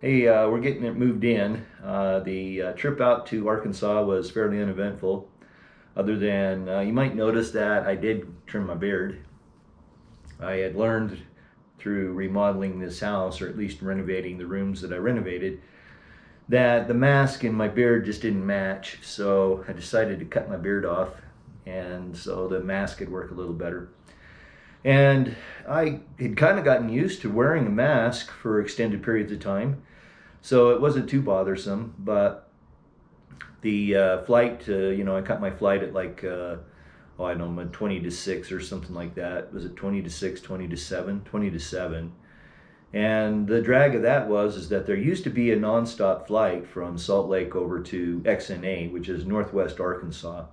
Hey, we're getting it moved in. The trip out to Arkansas was fairly uneventful, other than you might notice that I did trim my beard. I had learned through remodeling this house, or at least renovating the rooms that I renovated, that the mask and my beard just didn't match, so I decided to cut my beard off, and so the mask could work a little better. And I had kind of gotten used to wearing a mask for extended periods of time, so it wasn't too bothersome. But the flight, I cut my flight at like, I don't know, 20 to 6 or something like that. Was it 20 to 6, 20 to 7? 20 to 7. And the drag of that is that there used to be a nonstop flight from Salt Lake over to XNA, which is Northwest Arkansas,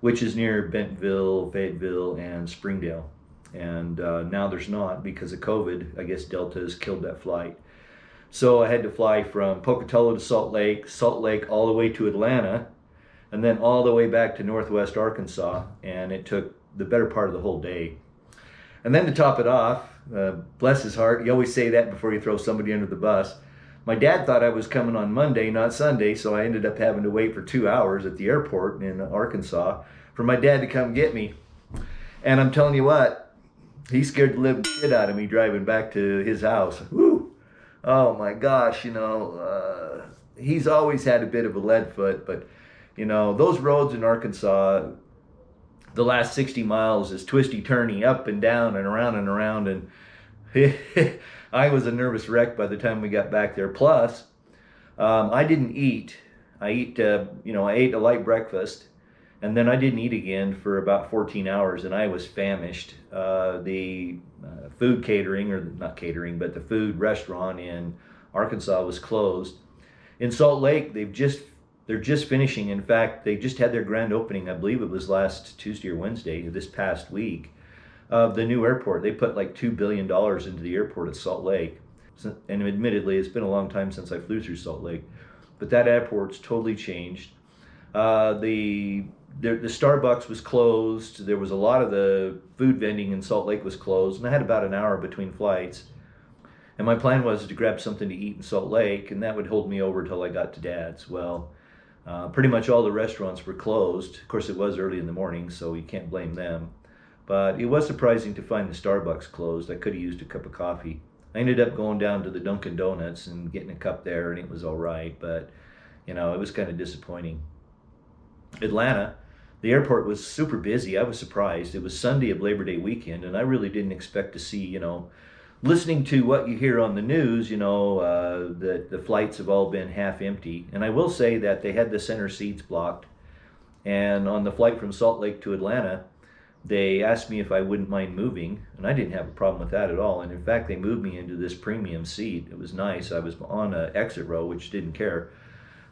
which is near Bentonville, Fayetteville, and Springdale. And now there's not because of COVID. I guess Delta has killed that flight. So I had to fly from Pocatello to Salt Lake all the way to Atlanta, and then all the way back to Northwest Arkansas, and it took the better part of the whole day. And then to top it off, bless his heart, you always say that before you throw somebody under the bus. My dad thought I was coming on Monday, not Sunday, so I ended up having to wait for 2 hours at the airport in Arkansas for my dad to come get me. And I'm telling you what, he scared the living shit out of me driving back to his house. Woo! Oh my gosh, he's always had a bit of a lead foot, but You know, those roads in Arkansas, the last 60 miles is twisty turny up and down and around and around, and I was a nervous wreck by the time we got back there. Plus, I didn't eat. I ate a light breakfast, and then I didn't eat again for about 14 hours, and I was famished. The food catering, or not catering, but the food restaurant in Arkansas was closed. In Salt Lake, they're just finishing. In fact, they just had their grand opening. I believe it was last Tuesday or Wednesday, this past week, of the new airport. They put like $2 billion into the airport at Salt Lake. And admittedly, it's been a long time since I flew through Salt Lake, but that airport's totally changed. The Starbucks was closed. There was a lot of the food vending in Salt Lake was closed, and I had about an hour between flights. And my plan was to grab something to eat in Salt Lake, and that would hold me over till I got to Dad's. Well, pretty much all the restaurants were closed. Of course, it was early in the morning, so you can't blame them. But it was surprising to find the Starbucks closed. I could have used a cup of coffee. I ended up going down to the Dunkin' Donuts and getting a cup there, and it was all right. But, it was kind of disappointing. Atlanta, the airport was super busy. I was surprised. It was Sunday of Labor Day weekend, and I really didn't expect to see, listening to what you hear on the news, that the flights have all been half empty. And I will say that they had the center seats blocked. And on the flight from Salt Lake to Atlanta, they asked me if I wouldn't mind moving, and I didn't have a problem with that at all. And in fact, they moved me into this premium seat. It was nice. I was on an exit row, which didn't care.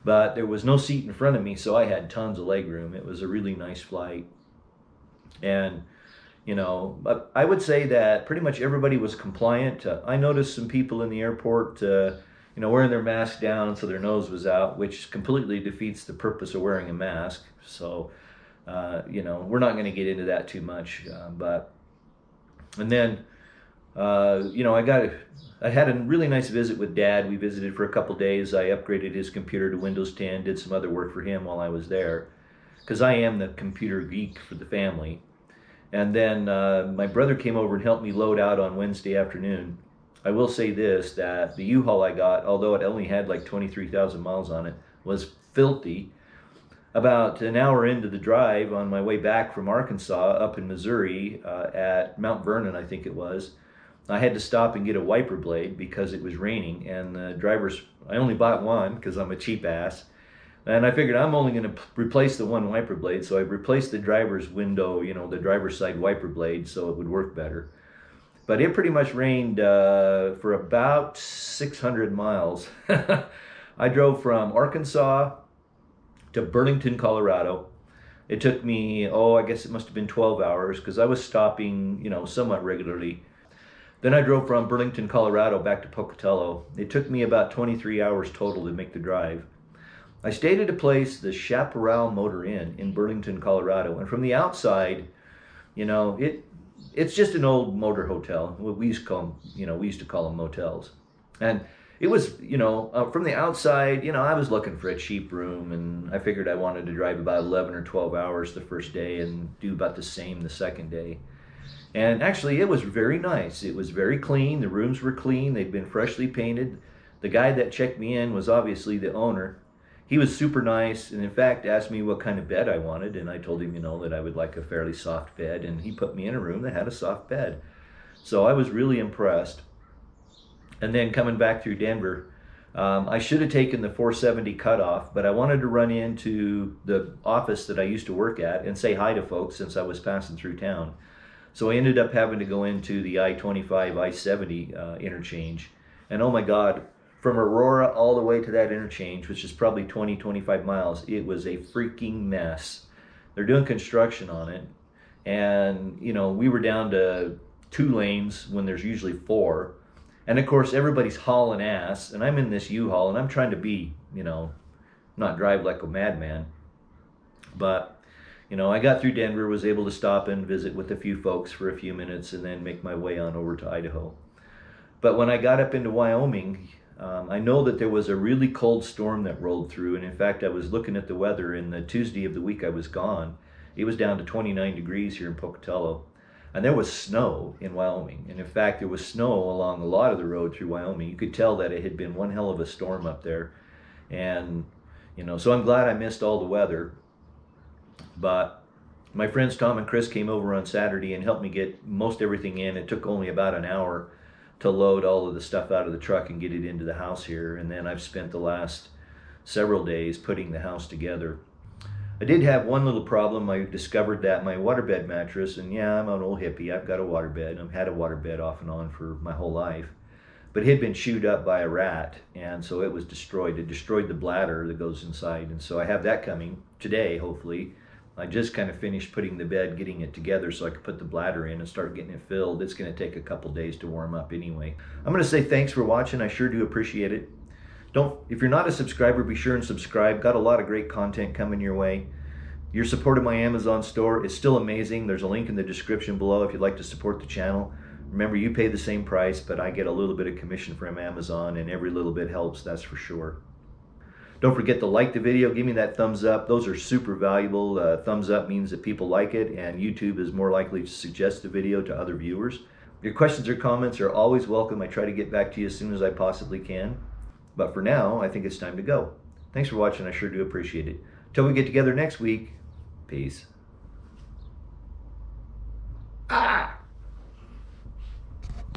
But there was no seat in front of me, so I had tons of leg room. It was a really nice flight. And, but I would say that pretty much everybody was compliant. I noticed some people in the airport, wearing their mask down so their nose was out, which completely defeats the purpose of wearing a mask. So, we're not going to get into that too much. And then, I had a really nice visit with Dad. We visited for a couple days. I upgraded his computer to Windows 10, did some other work for him while I was there, because I am the computer geek for the family. And then my brother came over and helped me load out on Wednesday afternoon. I will say this, that the U-Haul I got, although it only had like 23,000 miles on it, was filthy. About an hour into the drive on my way back from Arkansas up in Missouri at Mount Vernon, I think it was, I had to stop and get a wiper blade because it was raining, and I only bought one because I'm a cheap ass, and I figured I'm only going to replace the one wiper blade, so I replaced the driver's window, the driver's side wiper blade, so it would work better. But it pretty much rained for about 600 miles. I drove from Arkansas to Burlington, Colorado. It took me, I guess it must have been 12 hours because I was stopping, somewhat regularly. Then I drove from Burlington, Colorado back to Pocatello. It took me about 23 hours total to make the drive. I stayed at a place, the Chaparral Motor Inn in Burlington, Colorado. And from the outside, it's just an old motor hotel. We used to call them motels. And it was, from the outside, I was looking for a cheap room, and I figured I wanted to drive about 11 or 12 hours the first day and do about the same the second day. And actually, it was very nice. It was very clean. The rooms were clean. They'd been freshly painted. The guy that checked me in was obviously the owner. He was super nice, and in fact asked me what kind of bed I wanted, and I told him, that I would like a fairly soft bed, and he put me in a room that had a soft bed. So I was really impressed. And then coming back through Denver, I should have taken the 470 cutoff, but I wanted to run into the office that I used to work at and say hi to folks since I was passing through town. So I ended up having to go into the I-25, I-70 interchange. And oh my God, from Aurora all the way to that interchange, which is probably 20, 25 miles, it was a freaking mess. They're doing construction on it. And, we were down to 2 lanes when there's usually 4. And of course, everybody's hauling ass, and I'm in this U-Haul, and I'm trying to be, not drive like a madman. But, I got through Denver, was able to stop and visit with a few folks for a few minutes, and then make my way on over to Idaho. But when I got up into Wyoming, I know that there was a really cold storm that rolled through, and in fact, I was looking at the weather, and the Tuesday of the week I was gone, it was down to 29 degrees here in Pocatello. And there was snow in Wyoming. And in fact, there was snow along a lot of the road through Wyoming. You could tell that it had been one hell of a storm up there. And, You know, so I'm glad I missed all the weather. But my friends Tom and Chris came over on Saturday and helped me get most everything in. It took only about an hour to load all of the stuff out of the truck and get it into the house here. And then I've spent the last several days putting the house together. I did have one little problem. I discovered that my waterbed mattress, and yeah, I'm an old hippie, I've got a waterbed. I've had a waterbed off and on for my whole life. But it had been chewed up by a rat, and so it was destroyed. It destroyed the bladder that goes inside, and so I have that coming today, hopefully. I just kind of finished putting the bed, getting it together so I could put the bladder in and start getting it filled. It's going to take a couple days to warm up anyway. I'm going to say thanks for watching. I sure do appreciate it. If you're not a subscriber, be sure and subscribe. Got a lot of great content coming your way. Your support of my Amazon store is still amazing. There's a link in the description below if you'd like to support the channel. Remember, you pay the same price, but I get a little bit of commission from Amazon, and every little bit helps, that's for sure. Don't forget to like the video, give me that thumbs up. Those are super valuable. Thumbs up means that people like it, and YouTube is more likely to suggest the video to other viewers. Your questions or comments are always welcome. I try to get back to you as soon as I possibly can. But for now, I think it's time to go. Thanks for watching. I sure do appreciate it. Till we get together next week, peace.